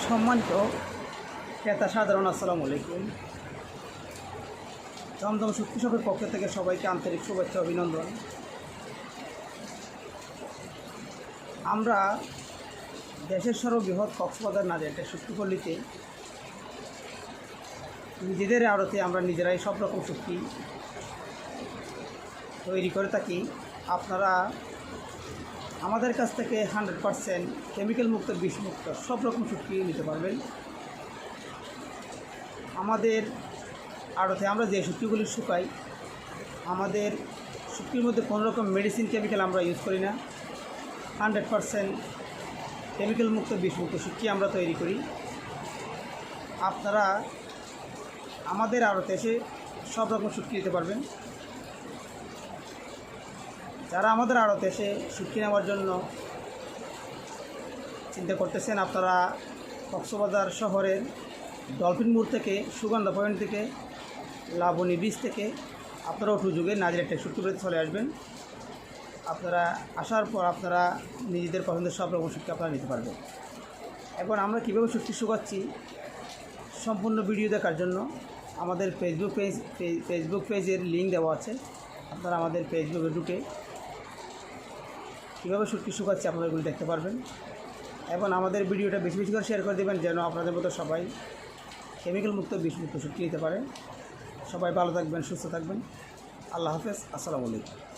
সম্মানিত ক্রেতা সাধারণ আসসালামু আলাইকুম। দমদম শক্তি শপের পক্ষ থেকে সবাইকে আন্তরিক শুভেচ্ছা অভিনন্দন। আমরা দেশের সর্ববৃহৎ কক্সবাজার নাজিরহাটের শুক্তিপল্লীতে নিজেদের আড়তে আমরা নিজেরাই সব রকম শুটকি তৈরি করে থাকি। আপনারা আমাদের কাছ থেকে 100% কেমিক্যাল মুক্ত, বিষমুক্ত সব রকম শুটকি নিতে পারবেন। আমাদের আড়তে আমরা যে শুটকিগুলি শুকাই, আমাদের শুটকির মধ্যে কোনো রকম মেডিসিন কেমিক্যাল আমরা ইউজ করি না। 100% কেমিক্যাল মুক্ত, বিষমুক্ত শুটকি আমরা তৈরি করি। আপনারা আমাদের আড়তে এসে সব রকম শুটকি নিতে পারবেন। যারা আমাদের আড়তে এসে শুটকি নেওয়ার জন্য চিন্তা করতেছেন, আপনারা কক্সবাজার শহরের ডলফিন মোড় থেকে, সুগন্ধা পয়েন্ট থেকে, লাবণী ব্রিজ থেকে আপনারা অটো যুগে নাজিরহাটের শুটকিপল্লীতে চলে আসবেন। আপনারা আসার পর আপনারা নিজেদের পছন্দের সব রকম শুটকি আপনারা নিতে পারবেন। এখন আমরা কীভাবে শুটকি শুকাচ্ছি সম্পূর্ণ ভিডিও দেখার জন্য আমাদের ফেসবুক পেজের লিঙ্ক দেওয়া আছে। আপনারা আমাদের ফেসবুকে ঢুকে কীভাবে শুটকি শুকাচ্ছি আপনারা এগুলো দেখতে পারবেন। এবং আমাদের ভিডিওটা বেশি বেশি করে শেয়ার করে দেবেন, যেন আপনাদের মতো সবাই কেমিক্যাল মুক্ত, বিষমুক্ত শুটকি নিতে পারে। সবাই ভালো থাকবেন, সুস্থ থাকবেন। আল্লাহ হাফেজ, আসসালামু আলাইকুম।